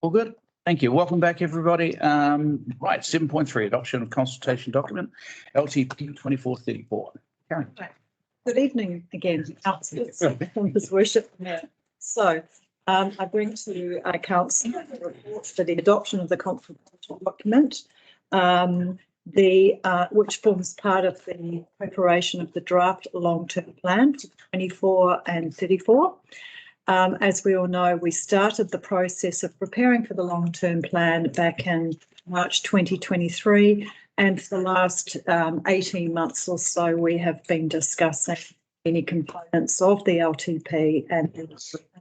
All good. Thank you. Welcome back, everybody. Right, 7.3, adoption of consultation document, LTP 2434. Karen. Good evening again, His Worship. So I bring to Council a report for the adoption of the consultation document, which forms part of the preparation of the draft long-term plan for 24 and 34. As we all know, we started the process of preparing for the long-term plan back in March 2023, and for the last 18 months or so, we have been discussing many components of the LTP and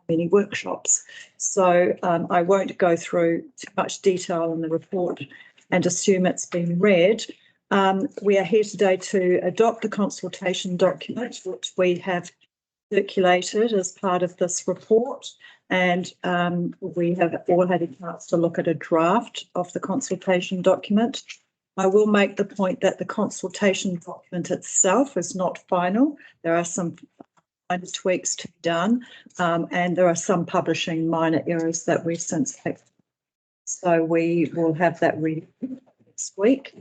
many workshops. So I won't go through too much detail in the report and assume it's been read. We are here today to adopt the consultation document, which we have circulated as part of this report, and we have all had a chance to look at a draft of the consultation document. I will make the point that the consultation document itself is not final. There are some minor tweaks to be done, and there are some publishing minor errors that we've since fixed. So we will have that ready next week.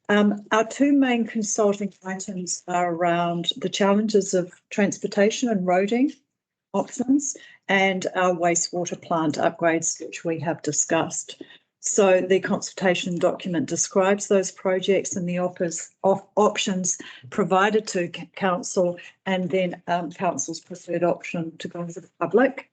Our two main consulting items are around the challenges of transportation and roading options and our wastewater plant upgrades, which we have discussed. So the consultation document describes those projects and the options provided to Council, and then Council's preferred option to go to the public.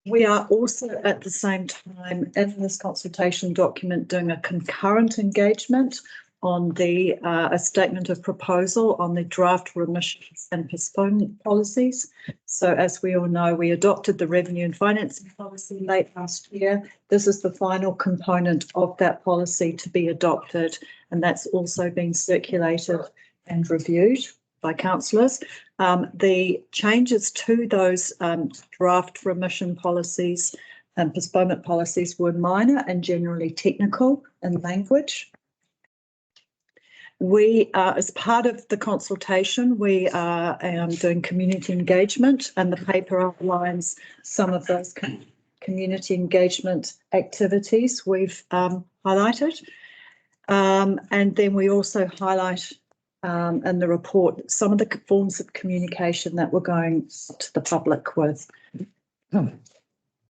We are also at the same time in this consultation document doing a concurrent engagement on a statement of proposal on the draft remissions and postponement policies. So as we all know, we adopted the revenue and financing policy late last year. This is the final component of that policy to be adopted, and that's also been circulated and reviewed by councillors. The changes to those draft remission policies and postponement policies were minor and generally technical in language. We are, as part of the consultation, we are doing community engagement, and the paper outlines some of those community engagement activities we've highlighted. And then we also highlight in the report some of the forms of communication that we're going to the public with.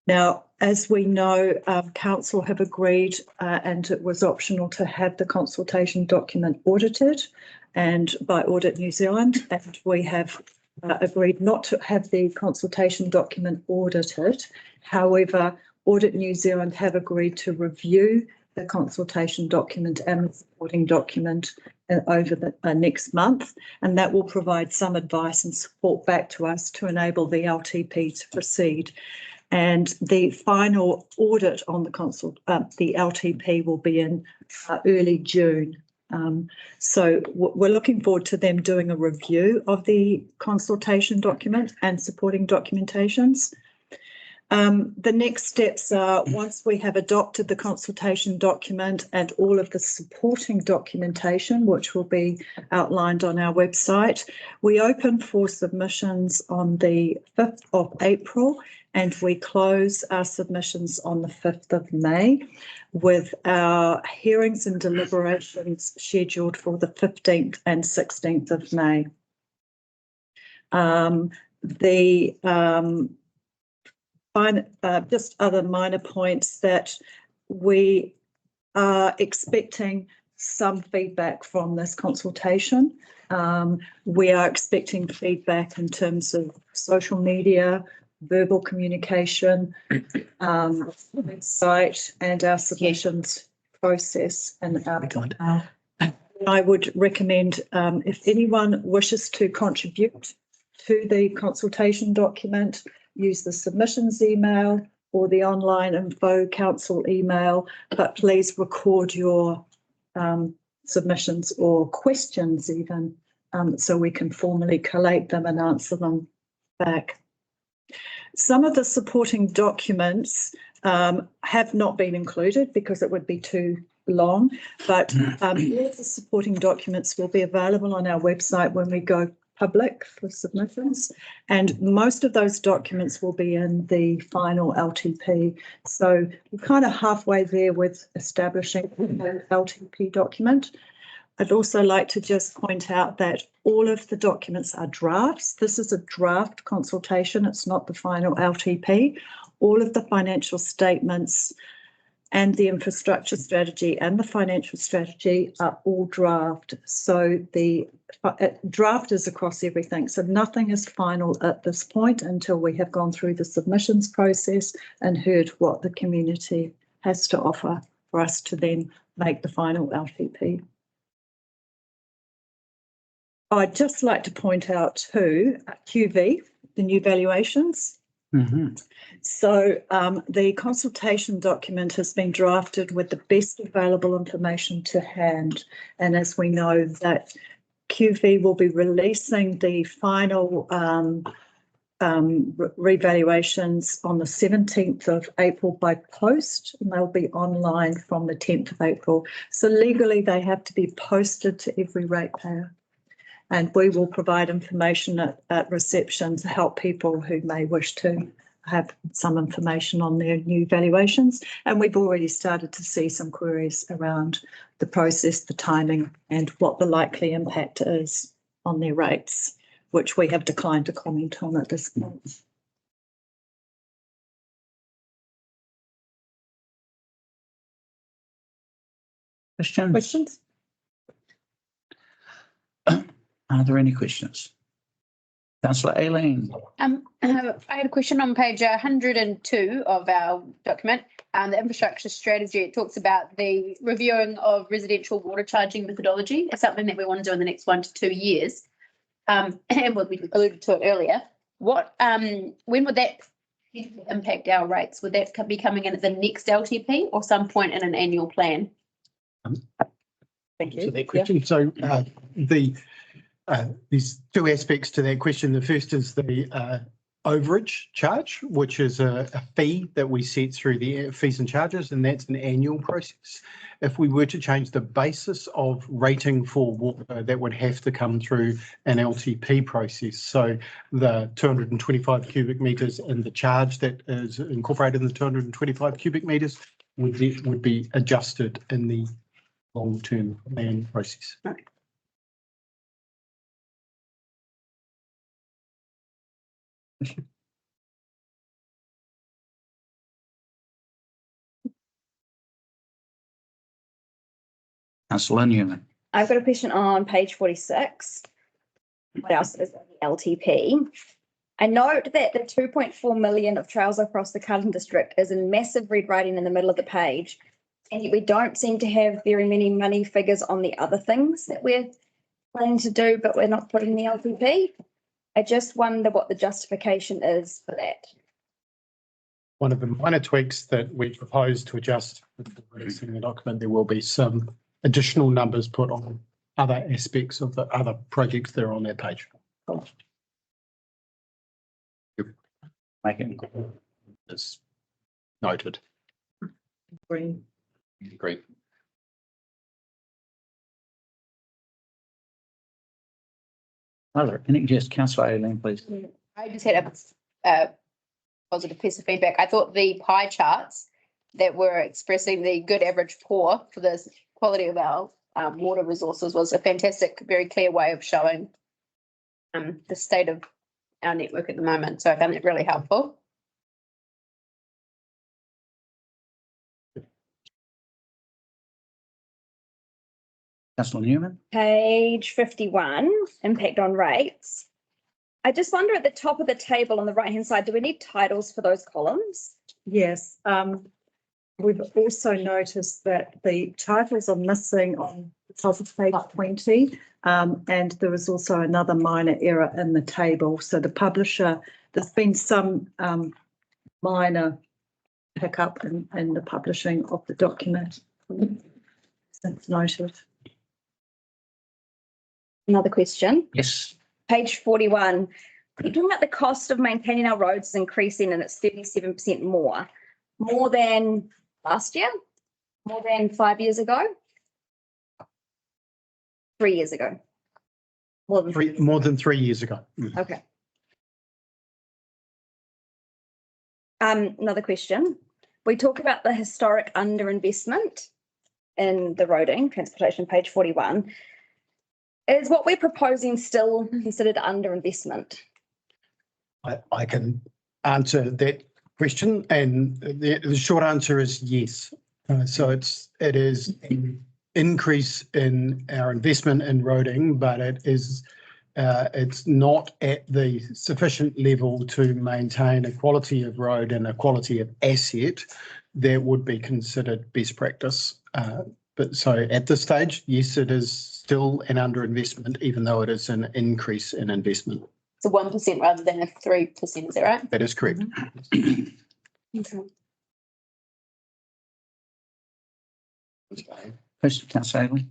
Now, as we know, Council have agreed, and it was optional to have the consultation document audited and by Audit New Zealand, and we have agreed not to have the consultation document audited. However, Audit New Zealand have agreed to review the consultation document and the supporting document over the next month, and that will provide some advice and support back to us to enable the LTP to proceed. And the final audit on the LTP will be in early June. So we're looking forward to them doing a review of the consultation document and supporting documentations. The next steps are, once we have adopted the consultation document and all of the supporting documentation, which will be outlined on our website, we open for submissions on the 5th of April, and we close our submissions on the 5th of May, with our hearings and deliberations scheduled for the 15th and 16th of May. Just other minor points that we are expecting some feedback from this consultation. We are expecting feedback in terms of social media, verbal communication, website, and our submissions process. And I would recommend, if anyone wishes to contribute to the consultation document, use the submissions email or the online info council email, but please record your submissions or questions even, so we can formally collate them and answer them back. Some of the supporting documents have not been included because it would be too long, but all of the supporting documents will be available on our website when we go public for submissions, and most of those documents will be in the final LTP. So we're kind of halfway there with establishing the LTP document. I'd also like to just point out that all of the documents are drafts. This is a draft consultation. It's not the final LTP. All of the financial statements and the infrastructure strategy and the financial strategy are all draft. So the draft is across everything. So nothing is final at this point until we have gone through the submissions process and heard what the community has to offer for us to then make the final LTP. I'd just like to point out too, QV, the new valuations. So the consultation document has been drafted with the best available information to hand. And as we know that QV will be releasing the final revaluations on the 17th of April by post, and they'll be online from the 10th of April. So legally they have to be posted to every ratepayer. And we will provide information at reception to help people who may wish to have some information on their new valuations. And we've already started to see some queries around the process, the timing, and what the likely impact is on their rates, which we have declined to comment on at this point. Questions? Are there any questions? Councillor Aileen. I had a question on page 102 of our document, the infrastructure strategy. It talks about the reviewing of residential water charging methodology. It's something that we want to do in the next 1 to 2 years. And we alluded to it earlier. When would that impact our rates? Would that be coming in at the next LTP or some point in an annual plan? Thank you. For that question. Yeah. So there's two aspects to that question. The first is the overage charge, which is a fee that we set through the fees and charges, and that's an annual process. If we were to change the basis of rating for water, that would have to come through an LTP process. So the 225 cubic metres and the charge that is incorporated in the 225 cubic metres would be adjusted in the long-term plan process. Okay. Councillor Newman. I've got a question on page 46. What else is in the LTP? I note that the 2.4 million of trails across the Cullen district is in massive red writing in the middle of the page. And yet we don't seem to have very many money figures on the other things that we're planning to do, but we're not putting in the LTP. I just wonder what the justification is for that. One of the minor tweaks that we propose to adjust with releasing the document, there will be some additional numbers put on other aspects of the other projects that are on that page. Cool. Making It's noted. Green. Great. Yes, Councillor Aileen, please. I just had a positive piece of feedback. I thought the pie charts that were expressing the good, average, poor for the quality of our water resources was a fantastic, very clear way of showing the state of our network at the moment. So I found it really helpful. Councillor Newman. Page 51, impact on rates. I just wonder at the top of the table on the right-hand side, do we need titles for those columns? Yes. We've also noticed that the titles are missing on the top of page 20, and there is also another minor error in the table. So the publisher, there's been some minor hiccup in the publishing of the document. That's noted. Another question. Yes. Page 41. You're talking about the cost of maintaining our roads is increasing and it's 37% more. More than last year? More than 5 years ago? 3 years ago? More than 3 years ago. Okay. Another question. We talk about the historic underinvestment in the roading, transportation, page 41. Is what we're proposing still considered underinvestment? I can answer that question, and the short answer is yes. So it is an increase in our investment in roading, but it's not at the sufficient level to maintain a quality of road and a quality of asset that would be considered best practice. But so at this stage, yes, it is still an underinvestment, even though it is an increase in investment. So 1% rather than a 3%, is that right? That is correct. Question, Councillor Hagley.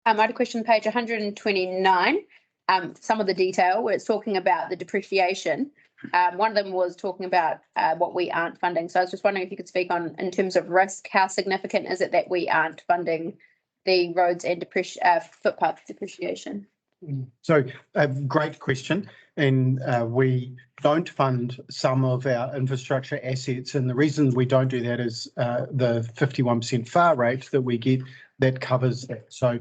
I had a question, page 129. Some of the detail where it's talking about the depreciation. One of them was talking about what we aren't funding. So I was just wondering if you could speak on, in terms of risk, how significant is it that we aren't funding the roads and footpath depreciation? So a great question. And we don't fund some of our infrastructure assets. And the reason we don't do that is the 51% FAR rate that we get that covers that. So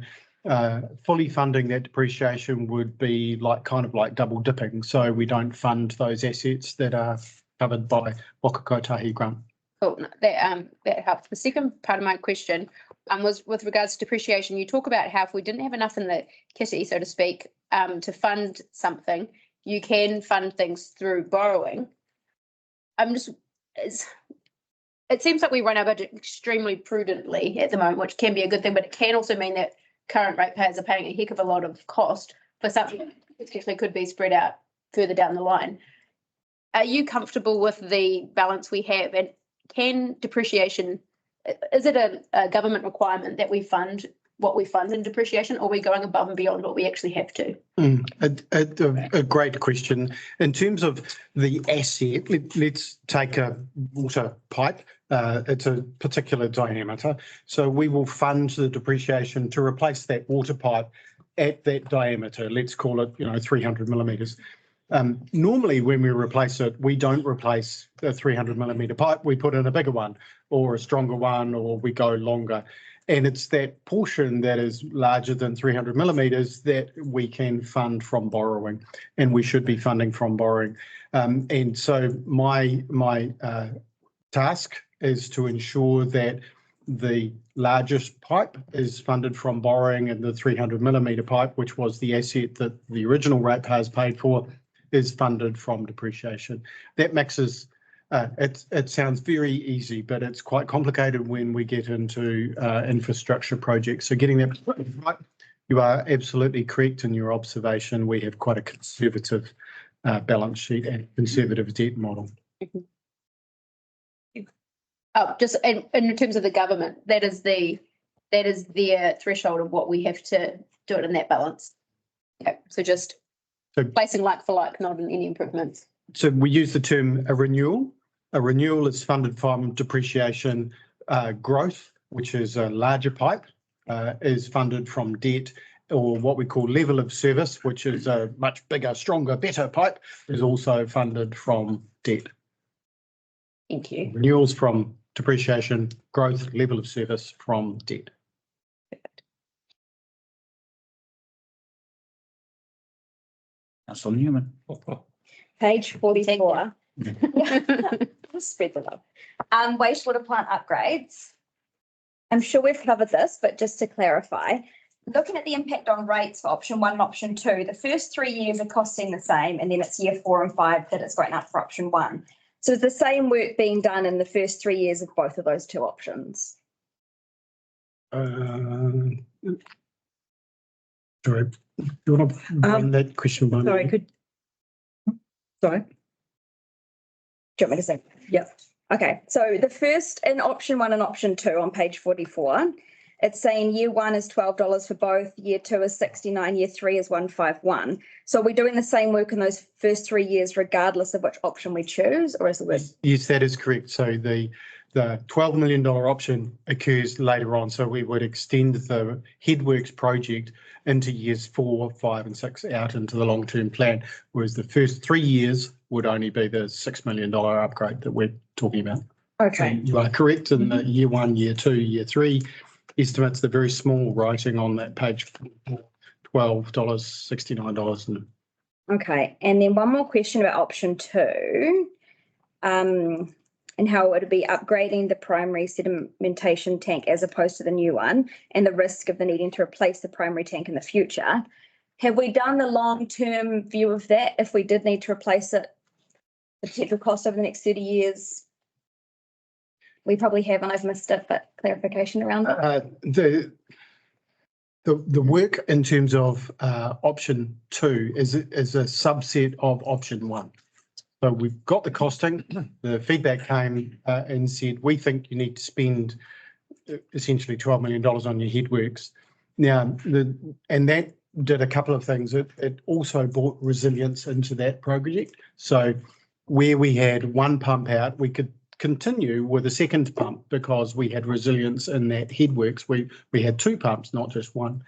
fully funding that depreciation would be kind of like double dipping. So we don't fund those assets that are covered by Waka Kotahi grant. Cool. No, that helps. The second part of my question was with regards to depreciation. You talk about how if we didn't have enough in the kitty, so to speak, to fund something, you can fund things through borrowing. It seems like we run our budget extremely prudently at the moment, which can be a good thing, but it can also mean that current ratepayers are paying a heck of a lot of cost for something that potentially could be spread out further down the line. Are you comfortable with the balance we have? And can depreciation, is it a government requirement that we fund what we fund in depreciation, or are we going above and beyond what we actually have to? A great question. In terms of the asset, let's take a water pipe. It's a particular diameter. So we will fund the depreciation to replace that water pipe at that diameter. Let's call it, 300 millimetres. Normally, when we replace it, we don't replace the 300 millimetre pipe. We put in a bigger one or a stronger one, or we go longer. And it's that portion that is larger than 300 millimetres that we can fund from borrowing, and we should be funding from borrowing. And so my task is to ensure that the largest pipe is funded from borrowing, and the 300 millimetre pipe, which was the asset that the original ratepayers paid for, is funded from depreciation. That mixes. It sounds very easy, but it's quite complicated when we get into infrastructure projects. So getting that right, you are absolutely correct in your observation. We have quite a conservative balance sheet and conservative debt model. Oh, just in terms of the government, that is their threshold of what we have to do it in that balance. Okay, so just placing like for like, not in any improvements. So we use the term a renewal. A renewal is funded from depreciation. Growth, which is a larger pipe, is funded from debt, or what we call level of service, which is a much bigger, stronger, better pipe, is also funded from debt. Thank you. Renewals from depreciation, growth, level of service from debt. Councillor Newman. Page 44. Spread the love. Wastewater plant upgrades. I'm sure we've covered this, but just to clarify, looking at the impact on rates for option 1 and option 2, the first 3 years are costing the same, and then it's year 4 and 5 that it's going up for option 1. So is the same work being done in the first 3 years of both of those two options? Sorry, do you want to run that question by me? Sorry. Do you want me to say? Yeah. Okay, so the first in option 1 and option 2 on page 44, it's saying year 1 is $12 for both, year 2 is 69, year 3 is 151. So are we doing the same work in those first 3 years regardless of which option we choose, or is the work? Yes, that is correct. So the $12 million option occurs later on. So we would extend the headworks project into years 4, 5 and 6 out into the long-term plan, whereas the first 3 years would only be the $6 million upgrade that we're talking about. So Okay, you are correct in the year 1, year 2, year 3 estimates. The very small writing on that page, $12, $69 and okay. And then one more question about option 2. And how it would be upgrading the primary sedimentation tank as opposed to the new one, and the risk of the needing to replace the primary tank in the future. Have we done the long-term view of that? If we did need to replace it, the potential cost over the next 30 years? We probably have, and I've missed it, but clarification around that. The work in terms of option 2 is a subset of option 1. So we've got the costing. The feedback came and said, we think you need to spend essentially $12 million on your headworks. Now, and that did a couple of things. It also brought resilience into that project. So where we had one pump out, we could continue with a second pump because we had resilience in that headworks. We had 2 pumps, not just one.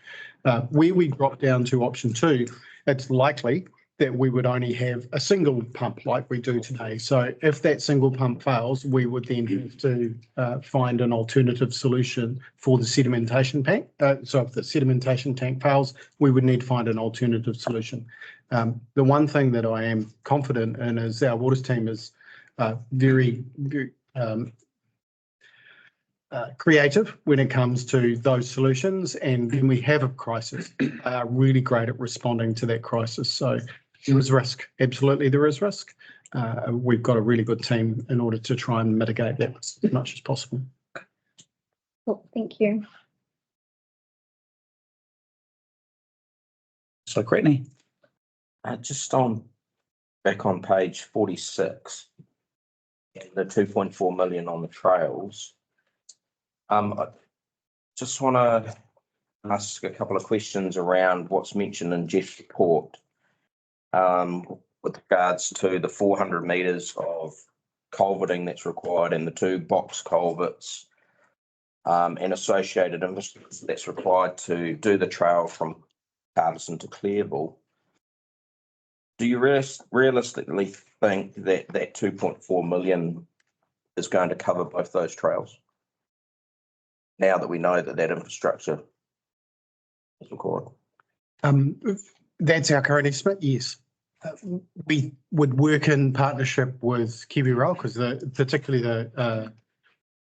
Where we dropped down to option 2, it's likely that we would only have a single pump like we do today. So if that single pump fails, we would then have to find an alternative solution for the sedimentation tank. So if the sedimentation tank fails, we would need to find an alternative solution. The one thing that I am confident in is our waters team is very creative when it comes to those solutions. And when we have a crisis, they are really great at responding to that crisis. So there is risk. Absolutely, there is risk. We've got a really good team in order to try and mitigate that as much as possible. Cool, thank you. So Cretney. Just back on page 46, the 2.4 million on the trails. I just want to ask a couple of questions around what's mentioned in Jeff's report. With regards to the 400 metres of culverting that's required and the 2 box culverts and associated infrastructure that's required to do the trail from Carterson to Clearville. Do you realistically think that that 2.4 million is going to cover both those trails? Now that we know that that infrastructure is required. That's our current estimate, yes. We would work in partnership with Kiwi Rail because particularly the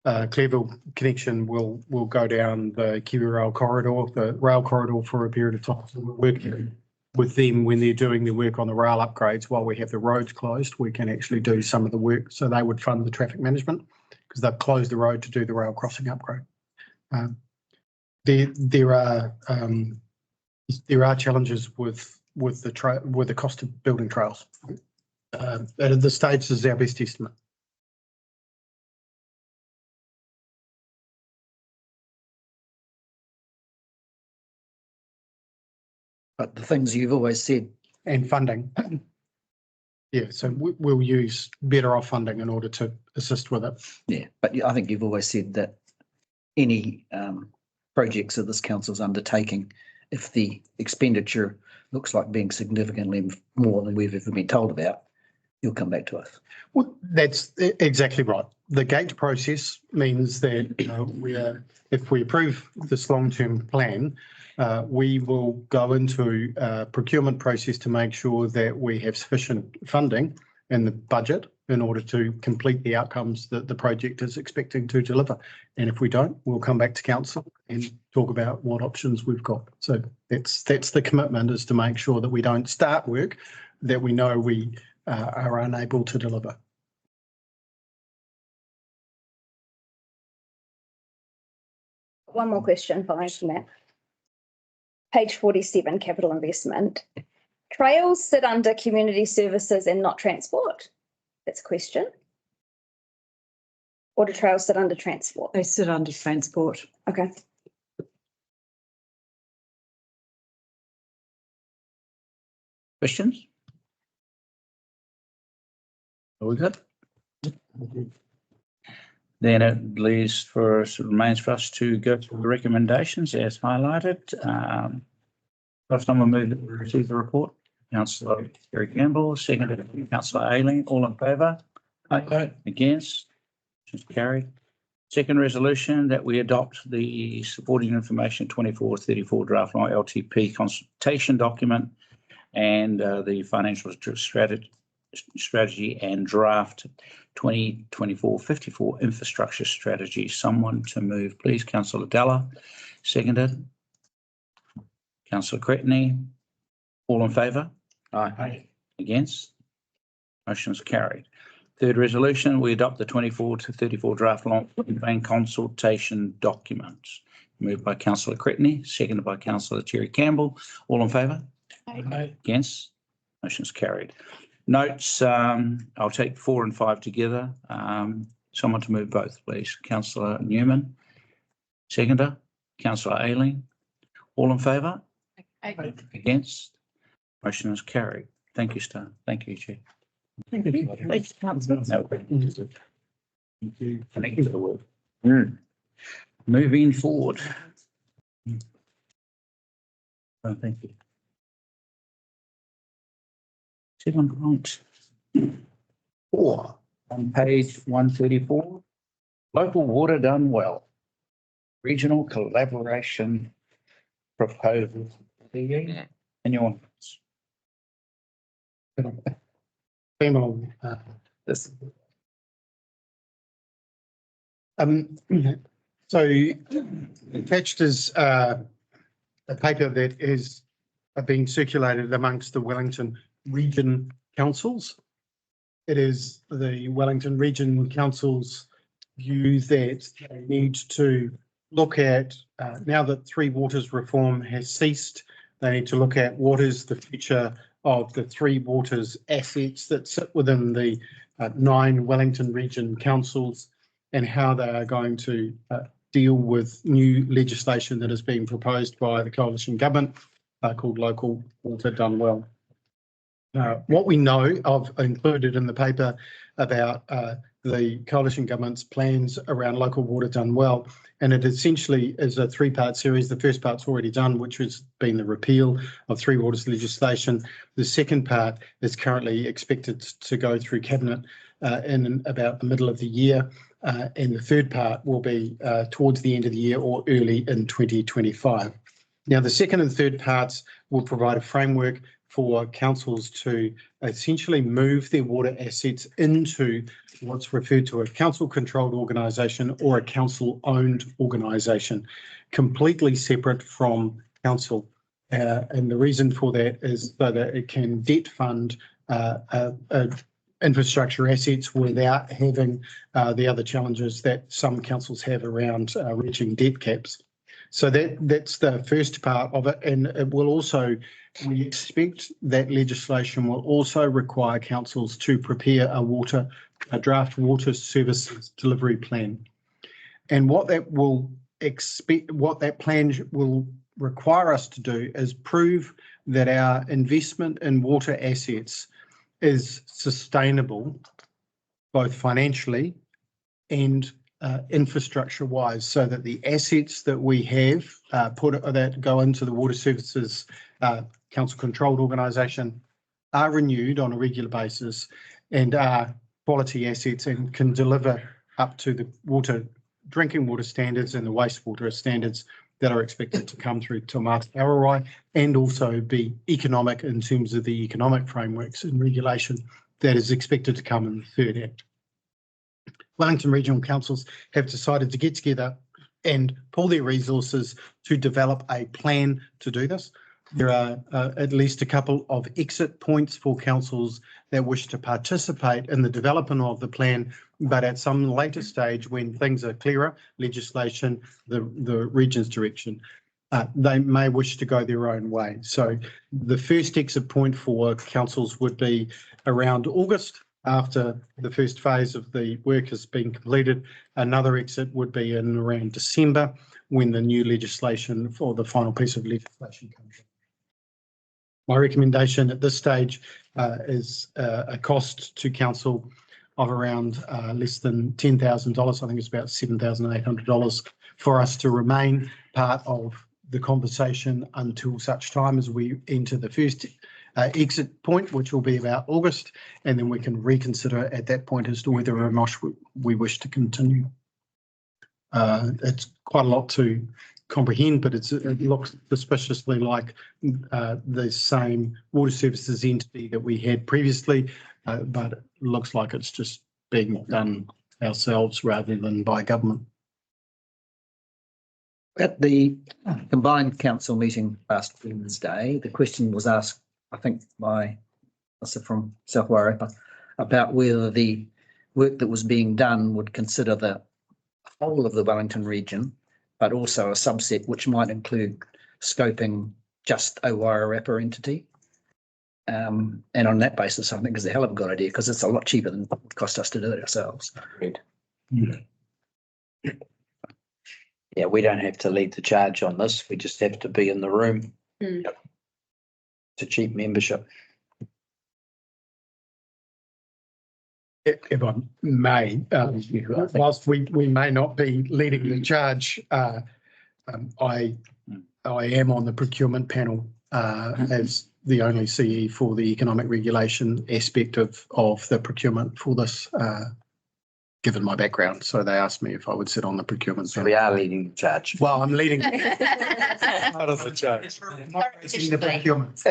Clearville connection will go down the Kiwi Rail corridor, the rail corridor for a period of time. So we're working with them when they're doing their work on the rail upgrades while we have the roads closed. We can actually do some of the work. So they would fund the traffic management because they've closed the road to do the rail crossing upgrade. There are challenges with the cost of building trails. At this stage, this is our best estimate. But the things you've always said. And funding. Yeah, so we'll use better off funding in order to assist with it. Yeah, but I think you've always said that any projects that this council's undertaking, if the expenditure looks like being significantly more than we've ever been told about, you'll come back to us. Well, that's exactly right. The gate process means that if we approve this long-term plan, we will go into a procurement process to make sure that we have sufficient funding in the budget in order to complete the outcomes that the project is expecting to deliver. And if we don't, we'll come back to council and talk about what options we've got. So that's the commitment, is to make sure that we don't start work that we know we are unable to deliver. One more question following from that. Page 47, capital investment. Trails sit under community services and not transport? That's a question. Or do trails sit under transport? They sit under transport. Okay. Questions? Are we good? Then it leaves for, remains for us to go through the recommendations as highlighted. First time I move that we receive the report. Councillor Terry Campbell, seconded Councillor Ailing, all in favour? Aye. Against? Just carried. Second resolution that we adopt the supporting information 2434 draft law LTP consultation document and the financial strategy and draft 2024-54 infrastructure strategy. Someone to move, please. Councillor Della, seconded. Councillor Cretney, all in favour? Aye. Against? Motion's carried. Third resolution, we adopt the 24-34 draft long-term consultation documents. Moved by Councillor Cretney, seconded by Councillor Terry Campbell. All in favour? Aye. Against? Motion's carried. Notes, I'll take 4 and 5 together. Someone to move both, please. Councillor Newman, seconder. Councillor Ailing. All in favour? Aye. Against? Motion is carried. Thank you, Stan. Thank you, Chair. Thank you, councillor. No, thank you. Thank you for the work. Moving forward. Oh, thank you. 7.4 on page 134. Local water done well. Regional collaboration proposal. And your This. So attached is a paper that is being circulated amongst the Wellington Region Councils. It is the Wellington Region Council's view that they need to look at, now that Three Waters reform has ceased, they need to look at what is the future of the Three Waters assets that sit within the 9 Wellington Region Councils and how they are going to deal with new legislation that is being proposed by the coalition government called Local Water Done Well. What we know of included in the paper about the coalition government's plans around local water done well, and it essentially is a 3-part series. The first part's already done, which has been the repeal of Three Waters legislation. The second part is currently expected to go through cabinet in about the middle of the year, and the third part will be towards the end of the year or early in 2025. Now, the second and third parts will provide a framework for councils to essentially move their water assets into what's referred to a council-controlled organisation or a council-owned organisation, completely separate from council. And the reason for that is so that it can debt fund infrastructure assets without having the other challenges that some councils have around reaching debt caps. So that's the first part of it, and it will also, we expect that legislation will also require councils to prepare a draft water services delivery plan. And what that plan will require us to do is prove that our investment in water assets is sustainable, both financially and infrastructure wise, so that the assets that we have that go into the water services council controlled organisation are renewed on a regular basis and are quality assets and can deliver up to the drinking water standards and the wastewater standards that are expected to come through Te Mata Ararai, and also be economic in terms of the economic frameworks and regulation that is expected to come in the third act. Wellington Regional Councils have decided to get together and pool their resources to develop a plan to do this. There are at least a couple of exit points for councils that wish to participate in the development of the plan, but at some later stage when things are clearer, legislation, the region's direction, they may wish to go their own way. So the first exit point for councils would be around August, after the first phase of the work has been completed. Another exit would be in around December, when the new legislation for the final piece of legislation comes in. My recommendation at this stage is a cost to council of around less than $10,000. I think it's about $7,800 for us to remain part of the conversation until such time as we enter the first exit point, which will be about August, and then we can reconsider at that point as to whether or not we wish to continue. It's quite a lot to comprehend, but it looks suspiciously like the same water services entity that we had previously, but it looks like it's just being done ourselves rather than by government. At the combined council meeting last Wednesday, the question was asked, I think, by Melissa from South Wairarapa, about whether the work that was being done would consider the whole of the Wellington region, but also a subset which might include scoping just a Wairarapa entity. And on that basis, I think it's a hell of a good idea because it's a lot cheaper than it would cost us to do it ourselves. Yeah, we don't have to lead the charge on this. We just have to be in the room. Mm. It's a cheap membership. If I may, whilst we may not be leading the charge, I am on the procurement panel as the only CE for the economic regulation aspect of the procurement for this, given my background. So they asked me if I would sit on the procurement panel. We are leading the charge. Well, I'm leading Out of the charge. the procurement,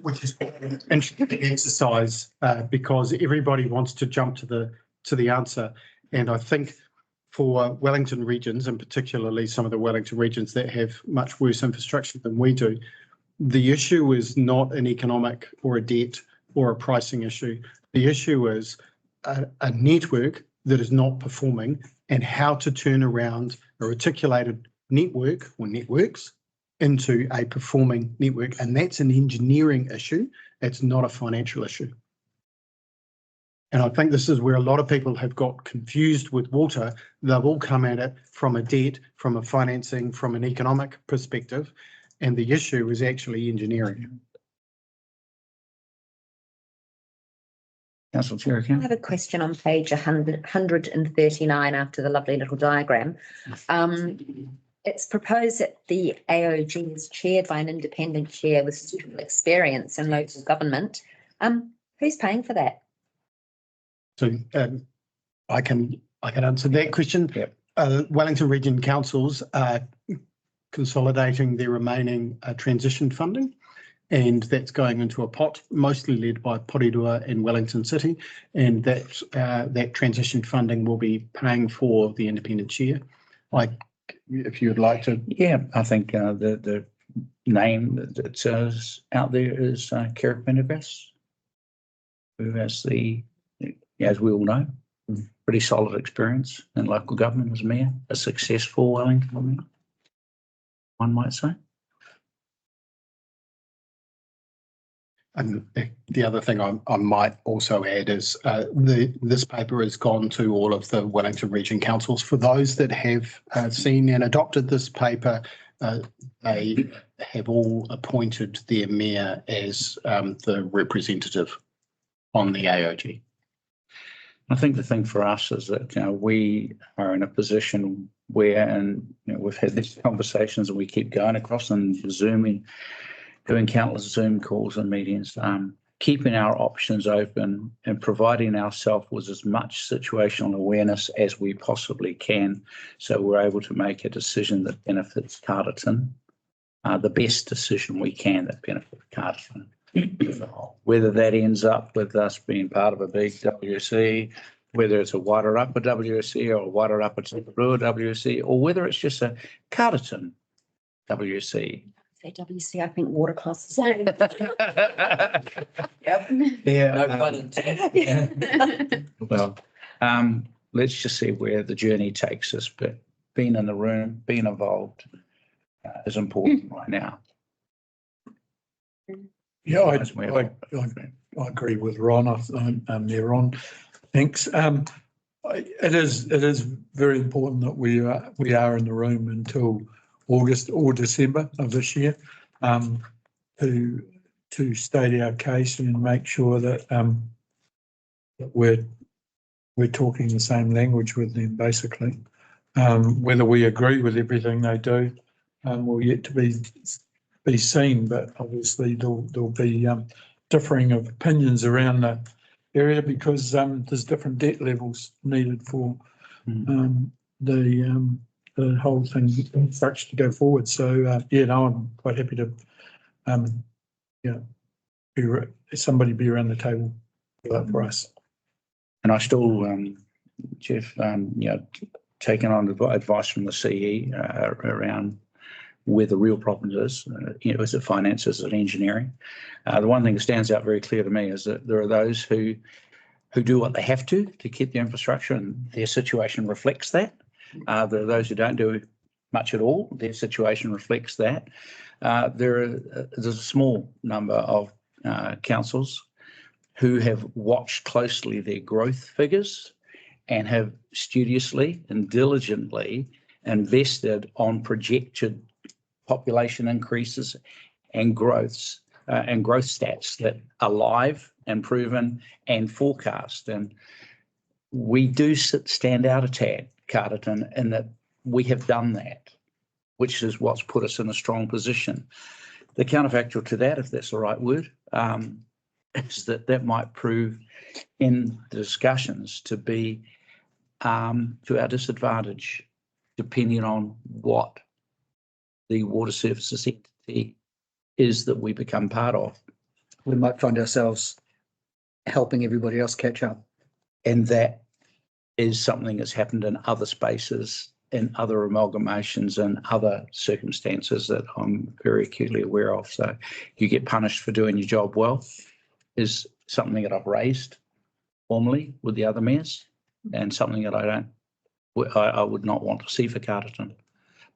which is an interesting exercise because everybody wants to jump to the answer. And I think for Wellington regions, and particularly some of the Wellington regions that have much worse infrastructure than we do, the issue is not an economic or a debt or a pricing issue. The issue is a network that is not performing and how to turn around a reticulated network or networks into a performing network. And that's an engineering issue. It's not a financial issue. And I think this is where a lot of people have got confused with water. They've all come at it from a debt, from a financing, from an economic perspective. And the issue is actually engineering. Councillor I Cherokee. have a question on page 139 after the lovely little diagram. It's proposed that the AOG is chaired by an independent chair with suitable experience in local government. Who's paying for that? So I can answer that question. Yep. Wellington Region Councils are consolidating their remaining transition funding, and that's going into a pot mostly led by Porirua and Wellington City, and that transition funding will be paying for the independent chair. If you would like to. Yeah, I think the name that's out there is Kira Pendergrass, who has as we all know, pretty solid experience in local government as mayor, a successful Wellington mayor, one might say. And the other thing I might also add is this paper has gone to all of the Wellington Region Councils. For those that have seen and adopted this paper, they have all appointed their mayor as the representative on the AOG. I think the thing for us is that we are in a position where, and we've had these conversations and we keep going across and Zooming, doing countless Zoom calls and meetings, keeping our options open and providing ourselves with as much situational awareness as we possibly can, so we're able to make a decision that benefits Carterton, the best decision we can that benefits Carterton. Whether that ends up with us being part of a big WC, whether it's a Wairarapa WC or a Wairarapa Tuparua WC, or whether it's just a Carterton WC. Say WC, I think water costs. Yeah. Well, let's just see where the journey takes us, but being in the room, being involved is important right now. Yeah, I agree with Ron. There, Ron. Thanks. It is very important that we are in the room until August or December of this year to state our case and make sure that that we're we're talking the same language with them, basically. Whether we agree with everything they do, will yet to be seen, but obviously there'll be differing of opinions around the area because there's different debt levels needed for the whole thing structure to go forward. So yeah, no, I'm quite happy to somebody be around the table for us. And I still, Jeff, taking on advice from the CE around where the real problem is, is it finance, is it engineering? The one thing that stands out very clear to me is that there are those who do what they have to keep the infrastructure, and their situation reflects that. There are those who don't do much at all. Their situation reflects that. There's a small number of councils who have watched closely their growth figures and have studiously and diligently invested on projected population increases and growths and growth stats that are live and proven and forecast. And we do stand out a tad, Carterton, in that we have done that, which is what's put us in a strong position. The counterfactual to that, if that's the right word, is that might prove in the discussions to be to our disadvantage, depending on what the water services entity is that we become part of. We might find ourselves helping everybody else catch up. And that is something that's happened in other spaces, in other amalgamations and other circumstances that I'm very acutely aware of. So you get punished for doing your job well is something that I've raised formally with the other mayors, and something that I would not want to see for Carterton.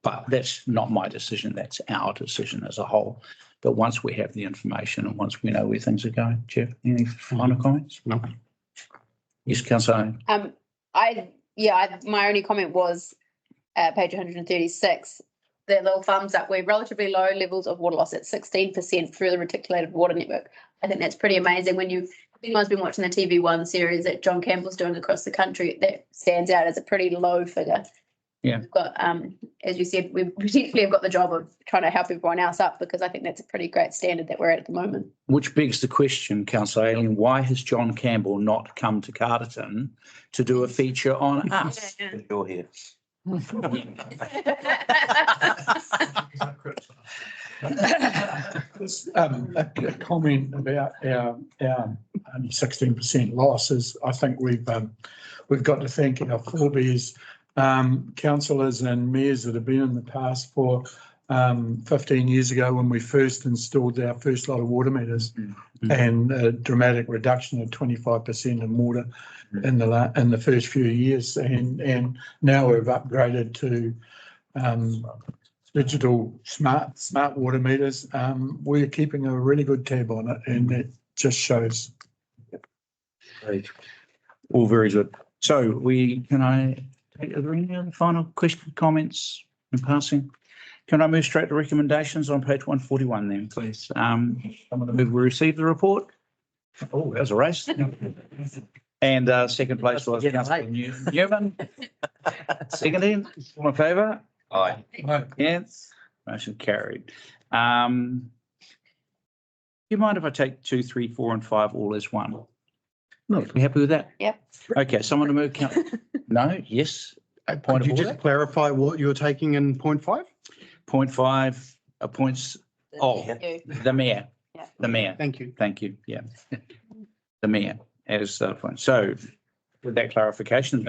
But that's not my decision, that's our decision as a whole. But once we have the information and once we know where things are going, Jeff, any final comments? No. Yes, Councillor. My only comment was page 136, the little thumbs up, we're relatively low levels of water loss at 16% through the reticulated water network. I think that's pretty amazing. When anyone's been watching the TV1 series that John Campbell's doing across the country, that stands out as a pretty low figure. Yeah. We've got, as you said, we particularly have got the job of trying to help everyone else up, because I think that's a pretty great standard that we're at the moment. Which begs the question, Councillor Aileen, why has John Campbell not come to Carterton to do a feature on us? You're here. A comment about our 16% losses. I think we've got to thank our forebears, councillors and mayors that have been in the past for 15 years ago when we first installed our first lot of water meters, and a dramatic reduction of 25% in water in the first few years, and now we've upgraded to digital smart water meters. We're keeping a really good tab on it, and it just shows. Great. All very good. So are there any other final questions, comments in passing? Can I move straight to recommendations on page 141 then, please? I'm going to move we receive the report. Oh, that was a race. And second place was Councillor Newman. Seconded, all in favour? Aye. Yes, motion carried. Do you mind if I take 2, 3, 4 and 5 all as one? No. You happy with that? Yep. Okay, someone to move. No, yes. Point Could you of order. just clarify what you're taking in point 5? Point 5 appoints the mayor. Yeah. The mayor. Thank you. Thank you. Yeah. The mayor as the point. So with that clarification,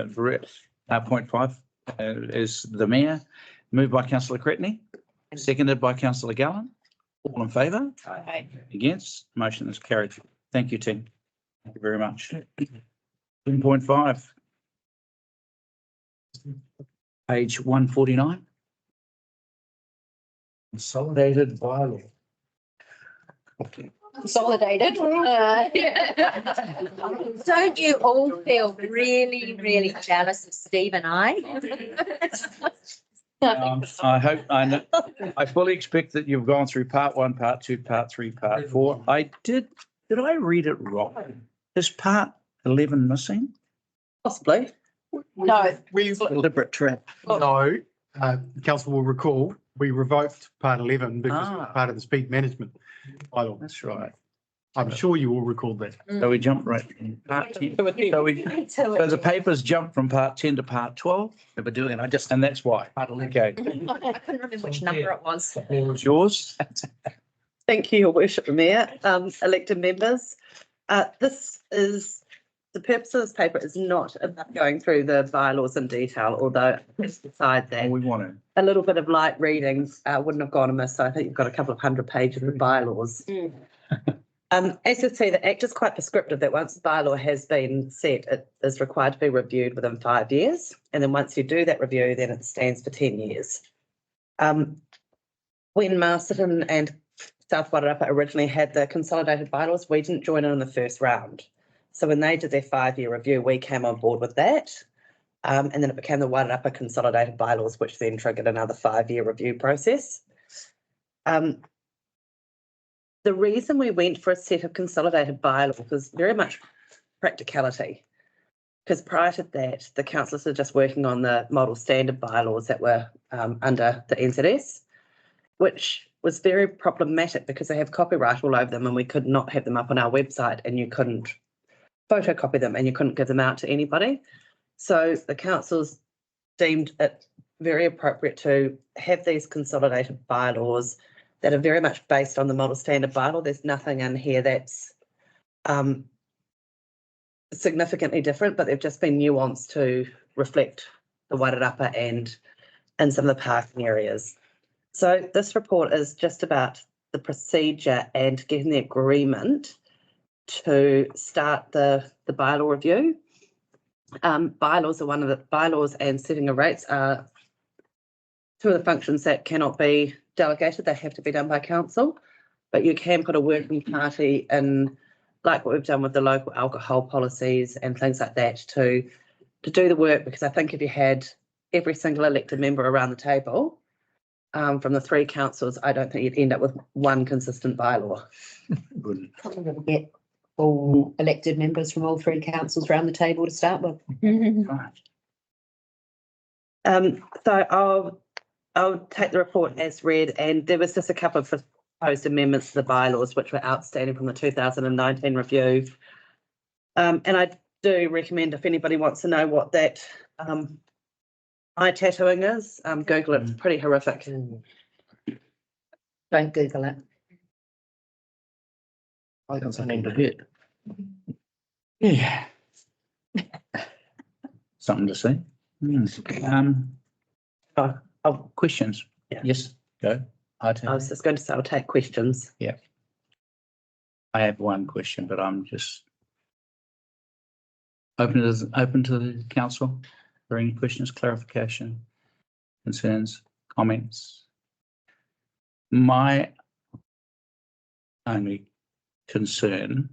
point 5 is the mayor. Moved by Councillor Cretney, seconded by Councillor Gallen. All in favour? Aye. Against? Motion is carried. Thank you, team. Thank you very much. 10.5. Page 149. Consolidated bylaw. Consolidated. Don't you all feel really, really jealous of Steve and I? I hope I fully expect that you've gone through part 1, part 2, part 3, part 4. Did I read it wrong? Is part 11 missing? Possibly. No. We, Deliberate trap. no, council will recall, we revoked part 11 because it was Ah. part of the speed management bylaw. That's right. I'm sure you all recall that. So we jumped right in part 10. So the papers jumped from part 10 to part 12, We're doing it. I just, and that's why. Okay. I couldn't remember which number it was. The floor is yours. Thank you, Your Worship, the Mayor, elected members. The purpose of this paper is not about going through the bylaws in detail, although beside that, We want to. a little bit of light reading wouldn't have gone amiss. So I think you've got a couple of 100 pages of bylaws. As you see, the Act is quite prescriptive that once the bylaw has been set, it is required to be reviewed within 5 years. And then once you do that review, then it stands for 10 years. When Masterton and South Wairarapa originally had the consolidated bylaws, we didn't join in the first round. So when they did their 5-year review, we came on board with that. And then it became the Wairarapa consolidated bylaws, which then triggered another 5-year review process. The reason we went for a set of consolidated bylaws was very much practicality. Because prior to that, the councillors were just working on the model standard bylaws that were under the NZS, which was very problematic because they have copyright all over them and we could not have them up on our website and you couldn't photocopy them and you couldn't give them out to anybody. So the councils deemed it very appropriate to have these consolidated bylaws that are very much based on the model standard bylaw. There's nothing in here that's significantly different, but they've just been nuanced to reflect the Wairarapa and some of the parking areas. So this report is just about the procedure and getting the agreement to start the bylaw review. Bylaws are one of the bylaws, and setting of rates are two of the functions that cannot be delegated. They have to be done by council, but you can put a working party in, like what we've done with the local alcohol policies and things like that, to do the work. Because I think if you had every single elected member around the table from the 3 councils, I don't think you'd end up with one consistent bylaw. Probably will get all elected members from all 3 councils around the table to start with. So I'll take the report as read, and there was just a couple of proposed amendments to the bylaws which were outstanding from the 2019 review. And I do recommend, if anybody wants to know what that eye tattooing is, Google it. It's pretty horrific. Don't Google it. I got something to hit. Yeah. Something to say. Questions? Yeah. Yes, go. I was just going to say I'll take questions. I have one question, but I'm just open to the council for any questions, clarification, concerns, comments. My only concern,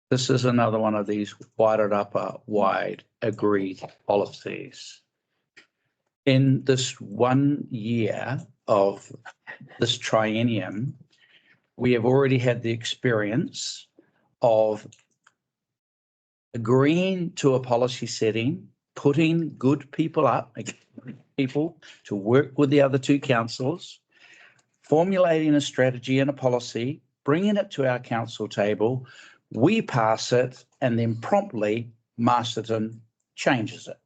this is another one of these Wairarapa wide agreed policies. In this 1 year of this triennium, we have already had the experience of agreeing to a policy setting, putting good people up, people to work with the other 2 councils, formulating a strategy and a policy, bringing it to our council table, we pass it, and then promptly Masterton changes it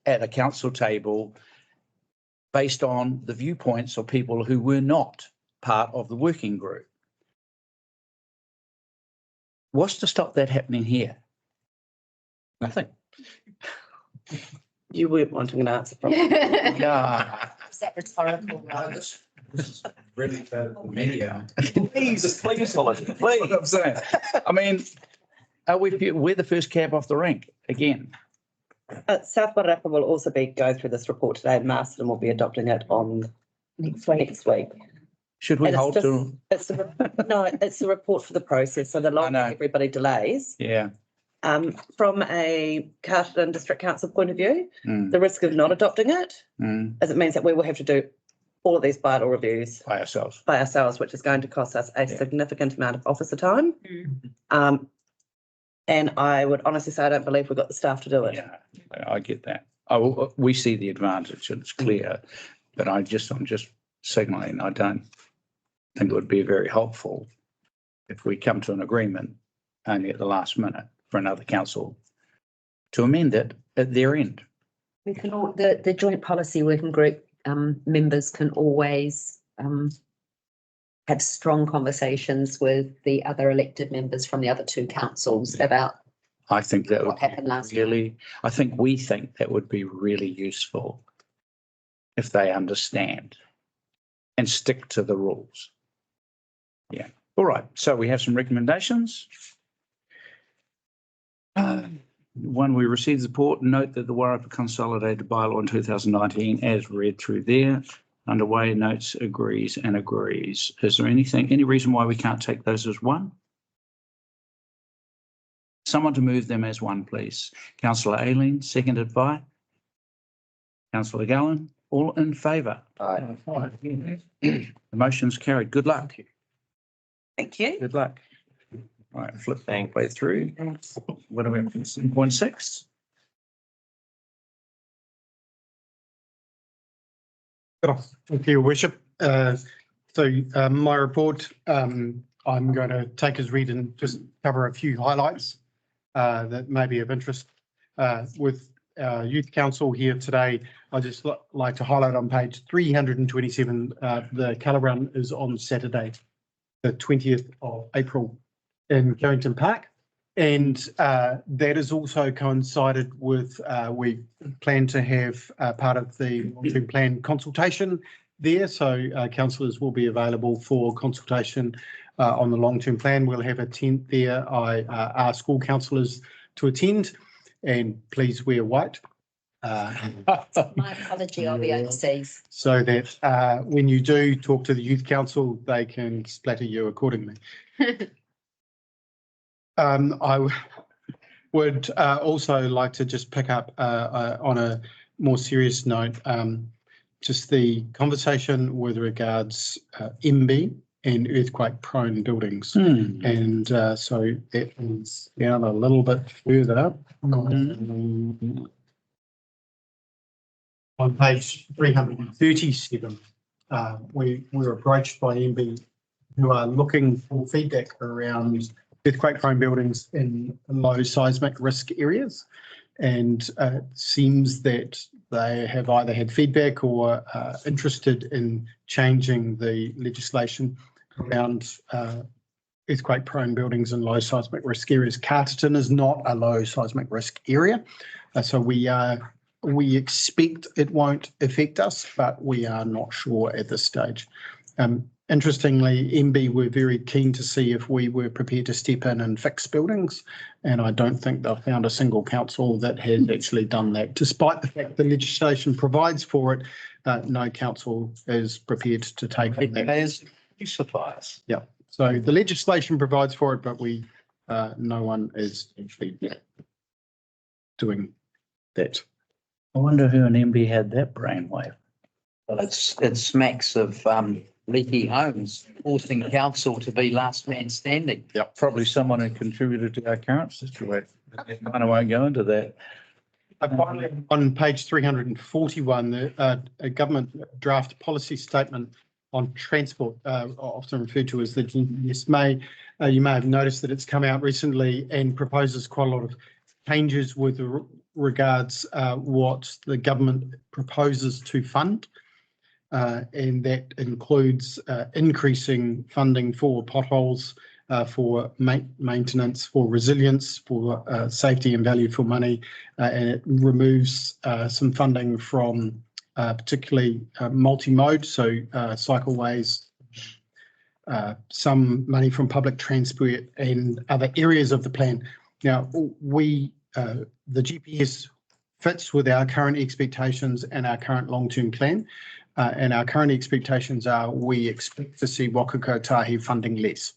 at a council table based on the viewpoints of people who were not part of the working group. What's to stop that happening here? Nothing. You weren't wanting an answer from me. Yeah. Is that rhetorical? Really bad media. Please, Holly, please. I'm saying. I mean, we're the first cab off the rank again. South Wairarapa will also be going through this report today, and Masterton will be adopting it on next week. Should we And hold to? it's the report for the process. So the longer know. everybody delays, Yeah. from a Carterton District Council point of view, Mm, the risk of not adopting it mm, is it means that we will have to do all of these bylaw reviews by ourselves. by ourselves, which is going to cost us a significant amount of officer time. And I would honestly say I don't believe we've got the staff to do it. Yeah, I get that. We see the advantage, and it's clear, but I'm just signaling, I don't think it would be very helpful if we come to an agreement only at the last minute for another council to amend it at their end. We can all, the joint policy working group members can always have strong conversations with the other elected members from the other two councils about I think that what would happened last really, I think we think that would be really useful if they understand and stick to the rules. Yeah. All right. So we have some recommendations. When we received the report, note that the Wairarapa Consolidated Bylaw in 2019, as read through there, underway, notes, agrees and agrees. Is there any reason why we can't take those as one? Someone to move them as one, please. Councillor Aileen, seconded by Councillor Gowan. All in favour? Aye. The motion's carried. Good luck. Thank you. Good luck. All right, flip the way through. What are we up to? 7.6? Thank you, Your Worship. My report, I'm going to take as read and just cover a few highlights that may be of interest. With Youth Council here today, I just like to highlight on page 327, the colour run is on Saturday, the 20th of April in Carrington Park. And that is also coincided with, we plan to have part of the long-term plan consultation there. So councillors will be available for consultation on the long-term plan. We'll have a tent there. I ask all councillors to attend and please wear white. My apology, I'll be overseas. So that when you do talk to the Youth Council, they can splatter you accordingly. I would also like to just pick up on a more serious note, just the conversation with regards MB and earthquake-prone buildings. And so that is down a little bit further. On page 337, we were approached by MB who are looking for feedback around earthquake-prone buildings in low seismic risk areas. And it seems that they have either had feedback or interested in changing the legislation around earthquake-prone buildings in low seismic risk areas. Carterton is not a low seismic risk area, so we expect it won't affect us, but we are not sure at this stage. Interestingly, MB were very keen to see if we were prepared to step in and fix buildings, and I don't think they've found a single council that has actually done that. Despite the fact the legislation provides for it, no council is prepared to take it. As suppliers. Yeah, so the legislation provides for it, but no one is actually doing that. I wonder who in MB had that brainwave. Well, it smacks of leaky homes, forcing council to be last man standing. Yep. Probably someone who contributed to our current situation. I won't go into that. Finally, on page 341, a government draft policy statement on transport, often referred to as the GPS, you may have noticed that it's come out recently and proposes quite a lot of changes with regards what the government proposes to fund. And that includes increasing funding for potholes, for maintenance, for resilience, for safety and value for money, and it removes some funding from particularly multi-mode, so cycleways, some money from public transport and other areas of the plan. Now, the GPS fits with our current expectations and our current long-term plan. And our current expectations are we expect to see Waka Kotahi funding less.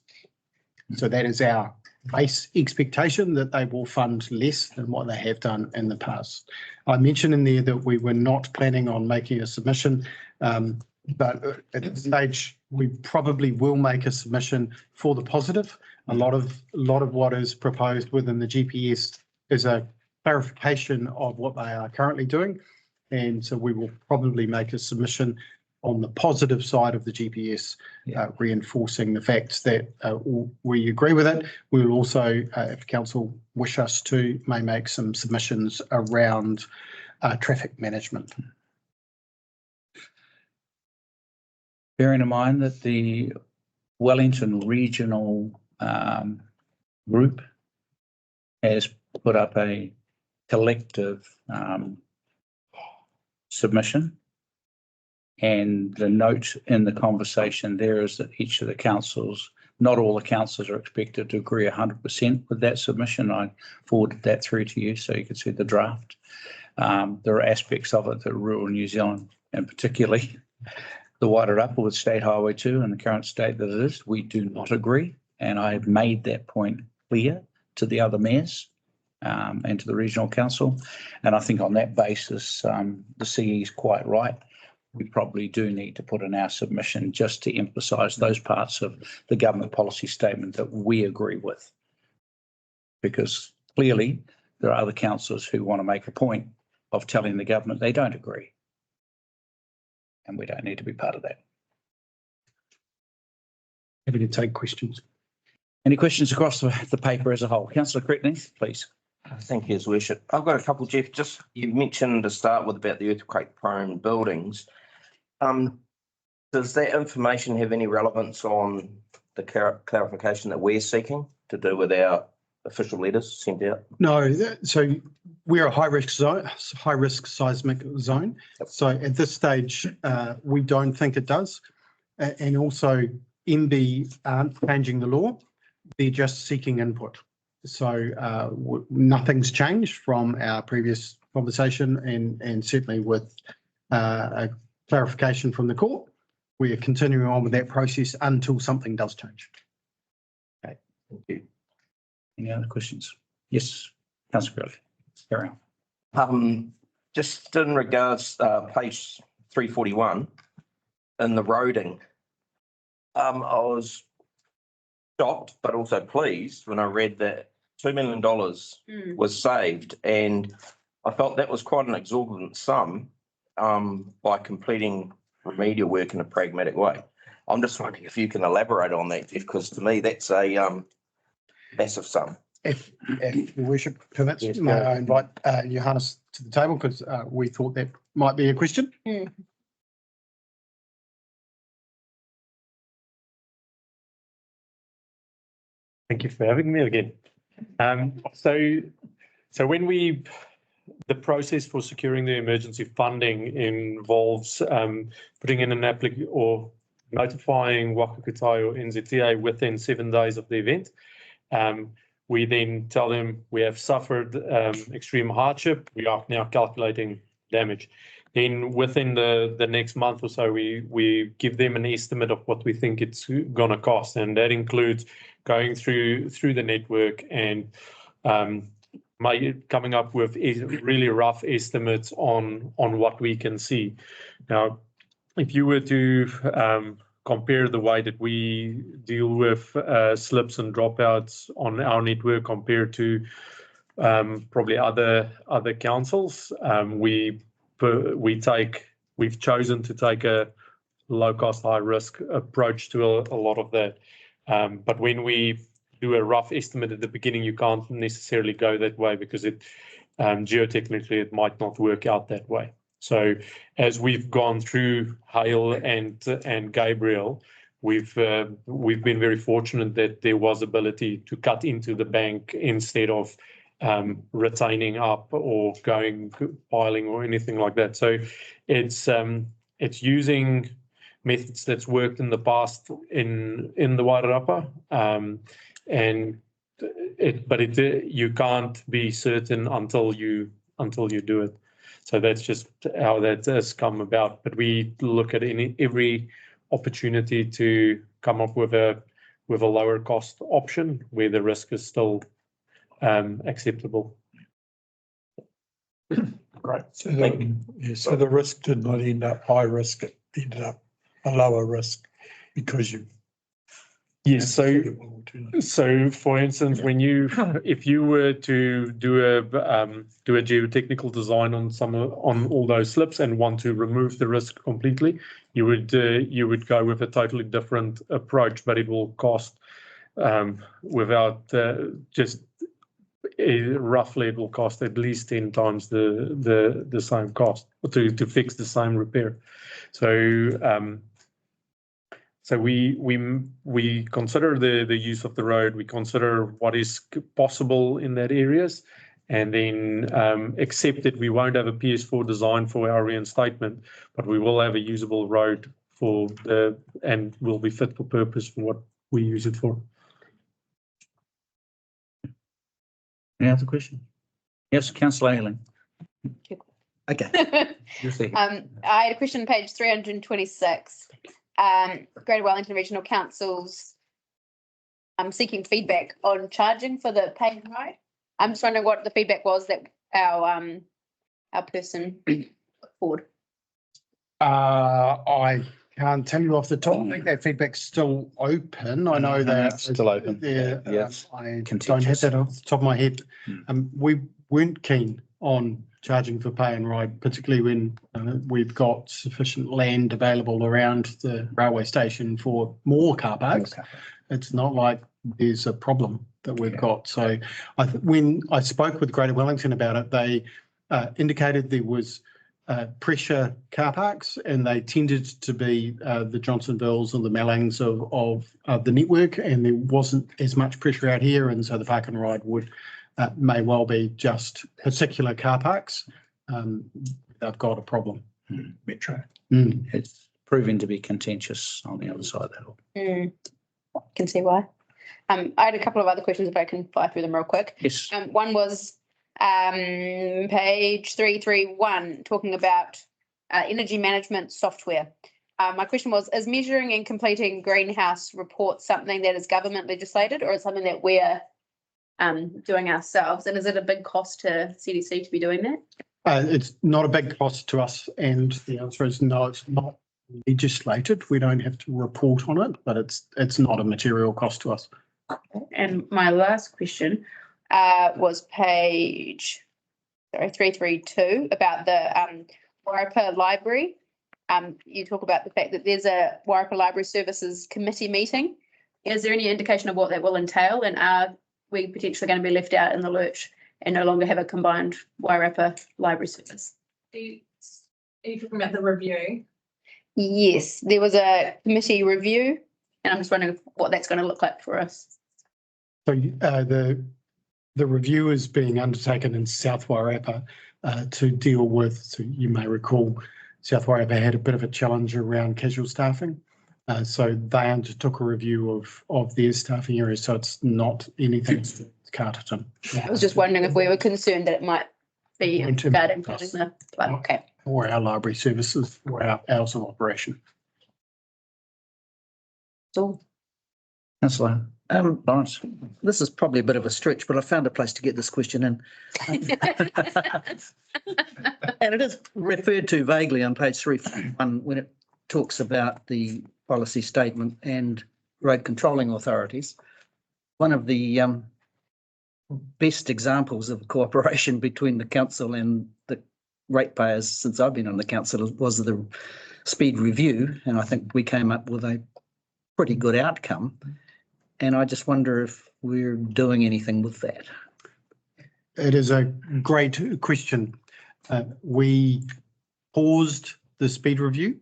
So that is our base expectation, that they will fund less than what they have done in the past. I mentioned in there that we were not planning on making a submission, but at this stage, we probably will make a submission for the positive, A lot of what is proposed within the GPS is a clarification of what they are currently doing. And so we will probably make a submission on the positive side of the GPS, reinforcing the facts that we agree with it. We will also, if council wish us to, may make some submissions around traffic management. Bearing in mind that the Wellington Regional group has put up a collective submission. And the note in the conversation there is that each of the councils, not all the councils are expected to agree 100% with that submission. I forwarded that through to you so you can see the draft. There are aspects of it that rural New Zealand, and particularly the Wairarapa with State Highway 2 and the current state that it is, we do not agree. And I have made that point clear to the other mayors and to the regional council. And I think on that basis, the CE is quite right. We probably do need to put in our submission just to emphasise those parts of the government policy statement that we agree with. Because clearly there are other councillors who want to make a point of telling the government they don't agree. And we don't need to be part of that. Happy to take questions. Any questions across the paper as a whole? Councillor Cretney, please. Thank you, His Worship. I've got a couple, Jeff. Just you mentioned to start with about the earthquake-prone buildings. Does that information have any relevance on the clarification that we're seeking to do with our official letters sent out? No, so we're a high-risk seismic zone. Yep. So at this stage, we don't think it does. And also, MB aren't changing the law. They're just seeking input. So nothing's changed from our previous conversation, and certainly with a clarification from the court, we are continuing on with that process until something does change. Okay, thank you. Any other questions? Yes, Councillor Gurley, carry on. Just in regards, page 341, in the roading, I was shocked, but also pleased when I read that $2 million was saved, and I felt that was quite an exorbitant sum by completing remedial work in a pragmatic way. I'm just wondering if you can elaborate on that, Jeff, because to me that's a massive sum. If your worship permits, Yes, may go. I invite Johannes to the table, because we thought that might be a question. Thank you for having me again. So when the process for securing the emergency funding involves putting in an application or notifying Wakakutai or NZTA within 7 days of the event. We then tell them we have suffered extreme hardship. We are now calculating damage. Then within the next month or so, we give them an estimate of what we think it's going to cost, and that includes going through the network and coming up with really rough estimates on what we can see. Now, if you were to compare the way that we deal with slips and dropouts on our network compared to probably other councils, we've chosen to take a low cost, high risk approach to a lot of that. But when we do a rough estimate at the beginning, you can't necessarily go that way because geotechnically it might not work out that way. So as we've gone through Hale and Gabriel, we've been very fortunate that there was ability to cut into the bank instead of retaining up or piling or anything like that. So it's using methods that's worked in the past in the Wairarapa, but you can't be certain until you do it. So that's just how that has come about. But we look at every opportunity to come up with a lower cost option where the risk is still acceptable. Great. So the risk did not end up high risk, it ended up a lower risk because you Yes, so for instance, when if you were to do a geotechnical design on all those slips and want to remove the risk completely, you would go with a totally different approach, but it will cost roughly it will cost at least 10 times the same cost to fix the same repair. So we consider the use of the road, we consider what is possible in that areas, and then accept that we won't have a PS4 design for our reinstatement, but we will have a usable road and will be fit for purpose for what we use it for. Any other question? Yes, councillor Ayling. Okay. I had a question on page 326. Greater Wellington Regional Council's seeking feedback on charging for the paved road. I'm just wondering what the feedback was that our person put forward. I can't tell you off the top. I think that feedback's still open. I know that. Still open. Yes. I don't have that off the top of my head. We weren't keen on charging for pay and ride, particularly when we've got sufficient land available around the railway station for more car parks. It's not like there's a problem that we've got. So when I spoke with Greater Wellington about it, they indicated there was pressure car parks, and they tended to be the Johnsonvilles and the Mallings of the network, and there wasn't as much pressure out here, and so the park and ride would may well be just particular car parks. They've got a problem. Metro. It's proving to be contentious on the other side of that. Can see why. I had a couple of other questions if I can fly through them real quick. Yes. One was page 331, talking about energy management software. My question was, is measuring and completing greenhouse reports something that is government legislated, or is something that we're doing ourselves? And is it a big cost to CDC to be doing that? It's not a big cost to us, and the answer is no, it's not legislated. We don't have to report on it, but it's not a material cost to us. And my last question was page 332 about the Wairarapa Library. You talk about the fact that there's a Wairarapa Library Services Committee meeting. Is there any indication of what that will entail, and are we potentially going to be left out in the lurch and no longer have a combined Wairarapa Library Service? Are you talking about the review? Yes, there was a committee review, and I'm just wondering what that's going to look like for us. So the review is being undertaken in South Wairarapa to deal with, so you may recall, South Wairarapa had a bit of a challenge around casual staffing. So they undertook a review of their staffing area, so it's not anything to Carterton. I was just wondering if we were concerned that it might be regarding the okay. Or our library services, or our hours of operation. So, Councillor Lawrence. This is probably a bit of a stretch, but I found a place to get this question in. And it is referred to vaguely on page 341 when it talks about the policy statement and road controlling authorities. One of the best examples of cooperation between the council and the ratepayers since I've been on the council was the speed review, and I think we came up with a pretty good outcome. And I just wonder if we're doing anything with that. It is a great question. We paused the speed review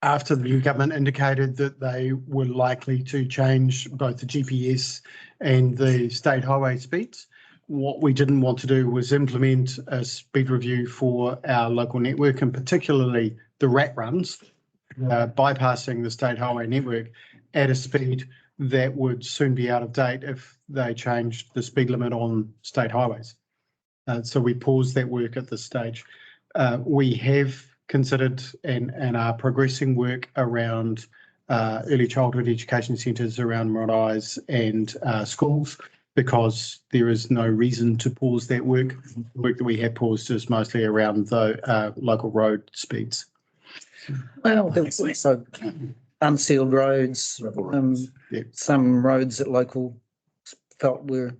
after the new government indicated that they were likely to change both the GPS and the state highway speeds. What we didn't want to do was implement a speed review for our local network, and particularly the rat runs, bypassing the state highway network at a speed that would soon be out of date if they changed the speed limit on state highways. So we paused that work at this stage. We have considered and are progressing work around early childhood education centres around Marae's and schools, because there is no reason to pause that work. The work that we have paused is mostly around the local road speeds. Well, there was also unsealed roads, some roads that local felt were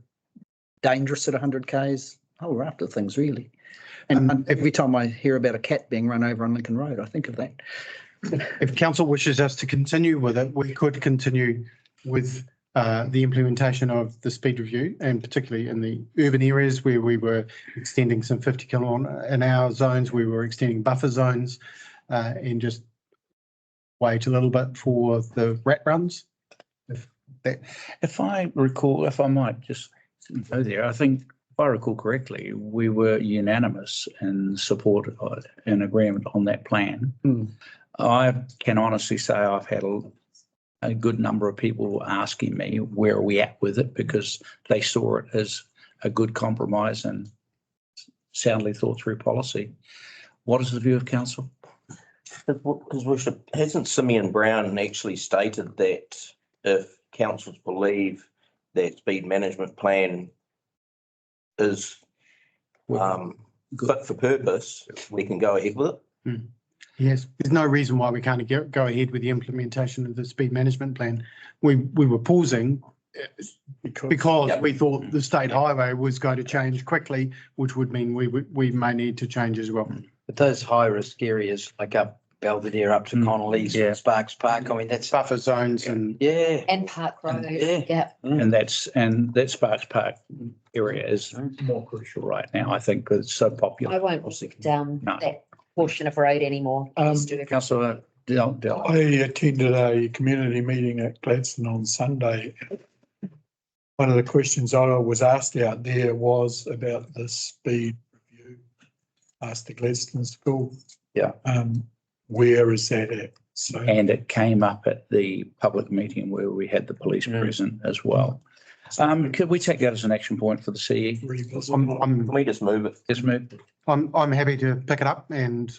dangerous at 100 k's. A whole raft of things, really. And every time I hear about a cat being run over on Lincoln Road, I think of that. If council wishes us to continue with it, we could continue with the implementation of the speed review, and particularly in the urban areas where we were extending some 50 km/h zones, we were extending buffer zones, and just wait a little bit for the rat runs. If I recall, if I might just go there, I think if I recall correctly, we were unanimous in support of an agreement on that plan. I can honestly say I've had a good number of people asking me where are we at with it, because they saw it as a good compromise and soundly thought through policy. What is the view of council? Because hasn't Simeon Brown actually stated that if councils believe that speed management plan is fit for purpose, we can go ahead with it? Yes, there's no reason why we can't go ahead with the implementation of the speed management plan. We were pausing because we thought the state highway was going to change quickly, which would mean we may need to change as well. But those high risk areas like up Belvedere up to Connolly's, Sparks Park, I mean, that's buffer zones and And Park Road, yeah. And that Sparks Park area is more crucial right now, I think, because it's so popular. I won't walk down that portion of road anymore. Councillor Dell. I attended a community meeting at Gladstone on Sunday. One of the questions I was asked out there was about the speed review. Asked the Gladstone School. Yeah. Where is that at? So, and it came up at the public meeting where we had the police present as well. Could we take that as an action point for the CE? Can we just move it? Just move. I'm happy to pick it up and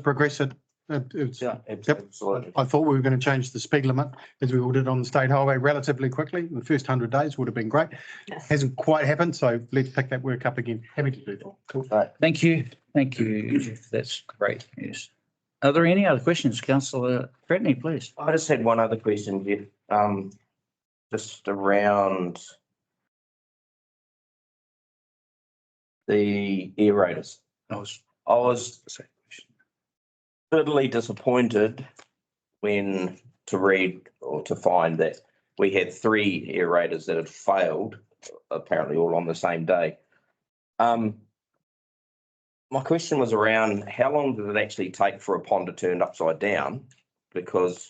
progress it. Absolutely. I thought we were going to change the speed limit as we ordered on the state highway relatively quickly. The first 100 days would have been great. Hasn't quite happened, so let's pick that work up again. Happy to do that. Cool. Right. Thank you. Thank you. That's great news. Are there any other questions? Councillor Cretney, please. I just had one other question, Jeff. Just around the aerators. I was bitterly disappointed to read or to find that we had 3 aerators that had failed, apparently all on the same day. My question was around how long did it actually take for a pond to turn upside down? Because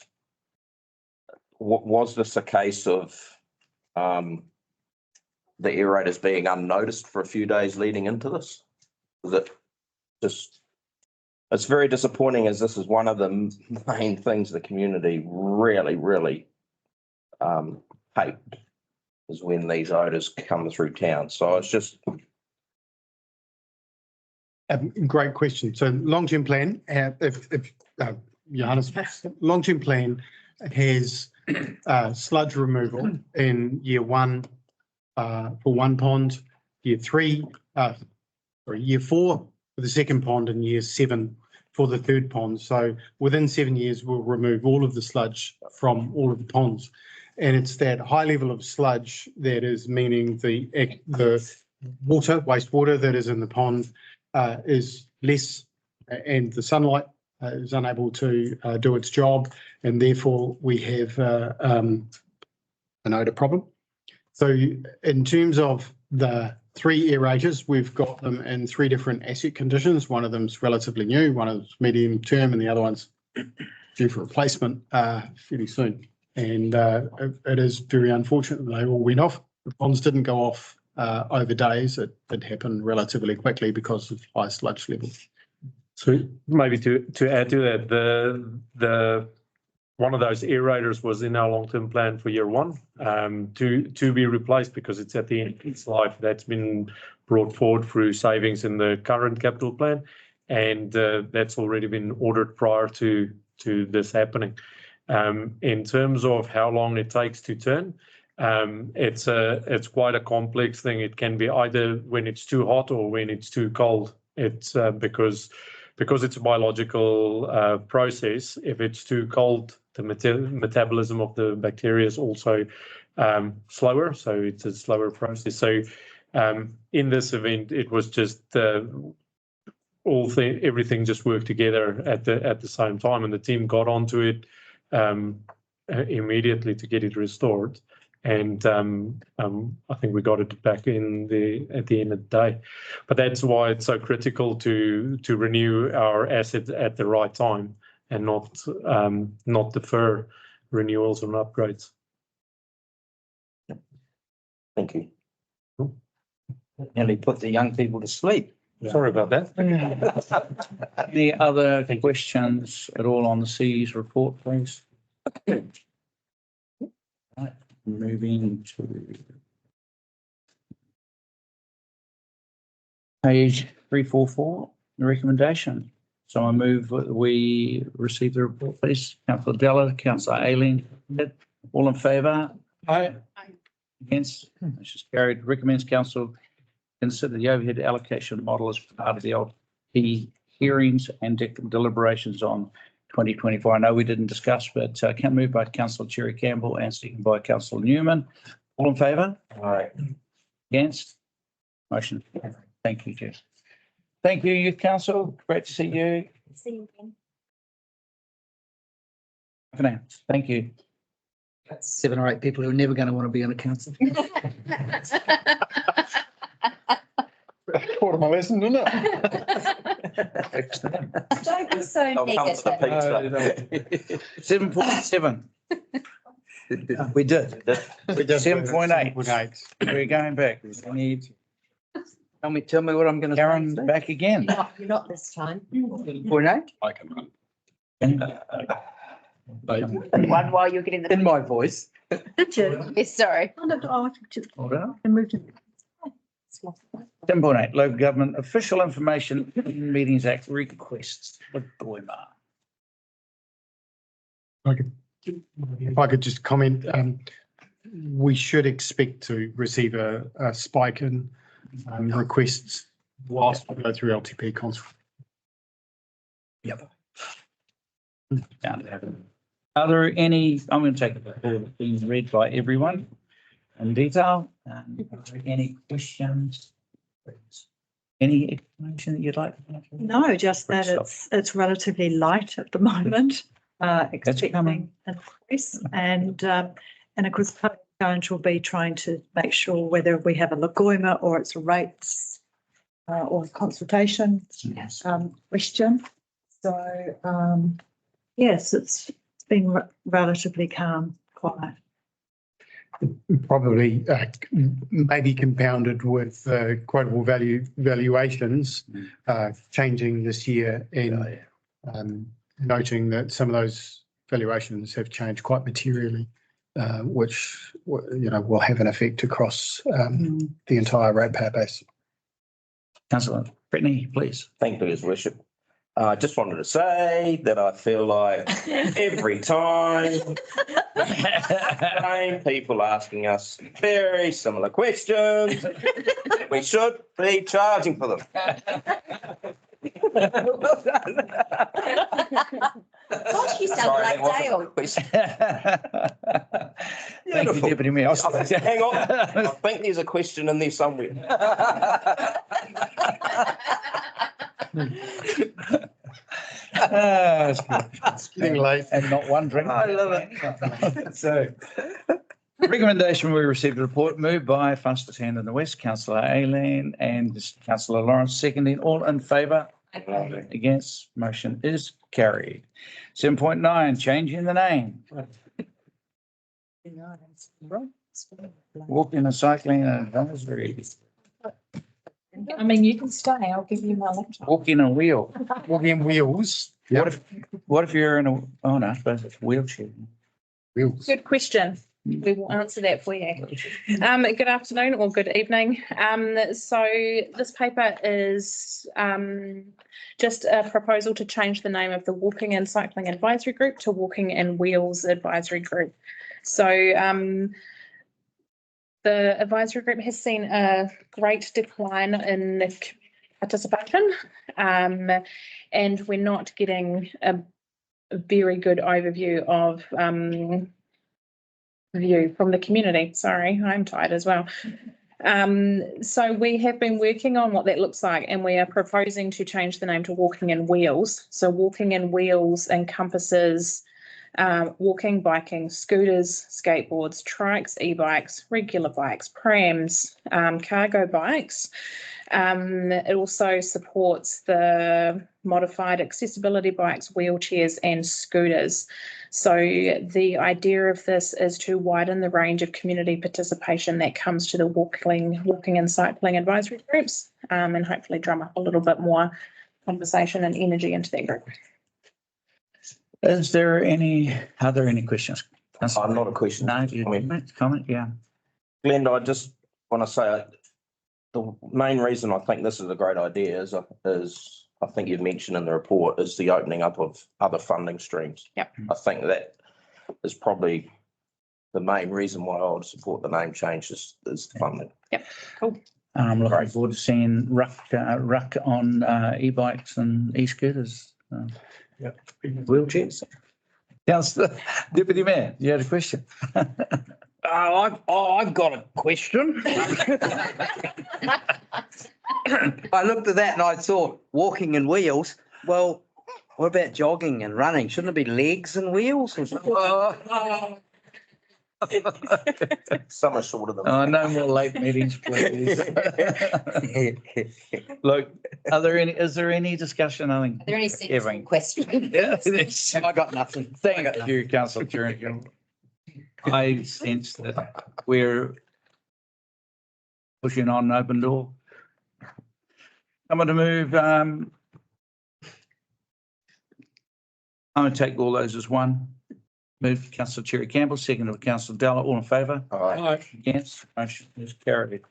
was this a case of the aerators being unnoticed for a few days leading into this? Was it just, it's very disappointing, as this is one of the main things the community really hate, is when these odours come through town. So it's just... Great question. So long-term plan, Johannes, long-term plan has sludge removal in year 1 for one pond, year 4 for the second pond, and year 7 for the third pond. So within 7 years, we'll remove all of the sludge from all of the ponds. And it's that high level of sludge that is meaning the wastewater that is in the pond is less, and the sunlight is unable to do its job, and therefore we have an odour problem. So in terms of the 3 aerators, we've got them in 3 different asset conditions. One of them's relatively new, one is medium term, and the other one's due for replacement fairly soon. And it is very unfortunate that they all went off. The ponds didn't go off over days. It happened relatively quickly because of high sludge levels. So maybe to add to that, the one of those aerators was in our long-term plan for year 1 to be replaced because it's at the end of its life. That's been brought forward through savings in the current capital plan, and that's already been ordered prior to this happening. In terms of how long it takes to turn, it's quite a complex thing. It can be either when it's too hot or when it's too cold. It's because because it's a biological process, if it's too cold, the metabolism of the bacteria is also slower, so it's a slower process. So in this event, it was just everything just worked together at the same time, and the team got onto it immediately to get it restored. And I think we got it back at the end of the day. But that's why it's so critical to renew our assets at the right time and not defer renewals and upgrades. Thank you. Nearly put the young people to sleep. Sorry about that. Any other questions at all on the C's report, please? Right, moving to page 344, the recommendation. So I move that we receive the report, please. Councillor Della, Councillor Aileen, all in favour? Aye. Against? Motion carried. Recommends council consider the overhead allocation model as part of the LP hearings and deliberations on 2024. I know we didn't discuss, but can move by Councillor Cherry Campbell and second by Councillor Newman. All in favour? Aye. Against? Motion carried. Thank you, Jess. Thank you, Youth Council. Great to see you. See you again. Thank you. That's 7 or 8 people who are never going to want to be on a council. Quarter of my lesson, didn't it? Don't be so I'll come to the negative. pizza. 7.7. We did. 7.8. We're going back. We need Tell me what I'm going to Karen back again. You're not this time. 0.8 I can run. One while you're getting the. in my voice. Richard. Yes, sorry. Hold on. And moved to 10.8, Local Government Official Information Meetings Act requests. If I could just comment, we should expect to receive a spike in requests whilst we go through LTP consult. Yep. Are there any, I'm going to take the board being read by everyone in detail. Are there any questions? Any explanation that you'd like? No, just that it's relatively light at the moment. Expecting coming. an increase, and of course, public challenge will be trying to make sure whether we have a Lagoima or it's rates or consultation question. So yes, it's been relatively calm, quiet. Probably maybe compounded with quotable valuations changing this year, and noting that some of those valuations have changed quite materially, which will have an effect across the entire ratepayer base. Councillor Brittany, please. Thank you, His Worship. I just wanted to say that I feel like every time people asking us very similar questions, we should be charging for them. Gosh, you sound like Dale. Thank you, Deputy Mayor. Hang on, I think there's a question in there somewhere. It's getting late and not wondering. I love it. So, recommendation, we received a report moved by fastest hand in the West, Councillor Aileen and Councillor Lawrence, seconding. All in favour? Against? Motion is carried. 7.9, changing the name. Walking and cycling advisory. I mean, you can stay. I'll give you my laptop. Walking and wheel. Walking wheels. What if you're in a, oh no, I suppose it's wheelchair. Wheels. Good question. We will answer that for you. Good afternoon or good evening. So this paper is just a proposal to change the name of the Walking and Cycling Advisory Group to Walking and Wheels Advisory Group. So the advisory group has seen a great decline in participation. And we're not getting a very good overview of view from the community. Sorry, I'm tired as well. So we have been working on what that looks like, and we are proposing to change the name to Walking in Wheels. So Walking in Wheels encompasses walking, biking, scooters, skateboards, trikes, e-bikes, regular bikes, prams, cargo bikes. It also supports the modified accessibility bikes, wheelchairs and scooters. So the idea of this is to widen the range of community participation that comes to the walking and cycling advisory groups, and hopefully drum up a little bit more conversation and energy into that group. Are there any questions? I'm not a question. No, comment, yeah. Glenda, I just want to say the main reason I think this is a great idea is I think you've mentioned in the report is the opening up of other funding streams. Yep. I think that is probably the main reason why I would support the name change is the funding. Yep, cool. I'm looking forward to seeing ruck on e-bikes and e-scooters. Wheelchairs. Councillor Deputy Mayor, you had a question? I've got a question. I looked at that and I thought, walking and wheels. Well, what about jogging and running? Shouldn't it be legs and wheels or something? Some are shorter than. No more late meetings, please. Look, is there any discussion? I think. Are there any sensible questions? Yes. I got nothing. Thank you, Councillor Turing. I sense that we're pushing on an open door. I'm going to move. I'm going to take all those as one. Move Councillor Cherry Campbell, second of Councillor Dalla. All in favour? Aye. Against? Motion is carried.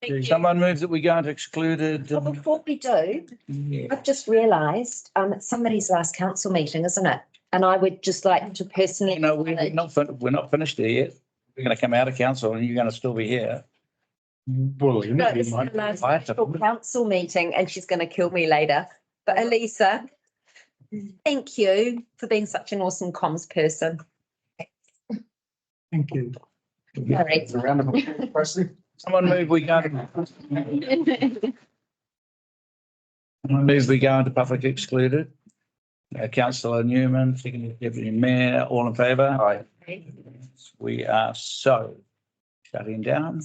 Thank you. Someone move that we go into excluded. Well, before we do, I've just realised it's somebody's last council meeting, isn't it? And I would just like to personally. No, we're not finished there yet. We're going to come out of council and you're going to still be here. Well, you No, know, this is the last actual council meeting and she's going to kill me later. But Elisa, thank you for being such an awesome comms person. Thank you. Sorry. Someone move we go to. Someone move we go into public excluded. Councillor Newman, second Deputy Mayor, all in favour? Aye. We are so shutting down.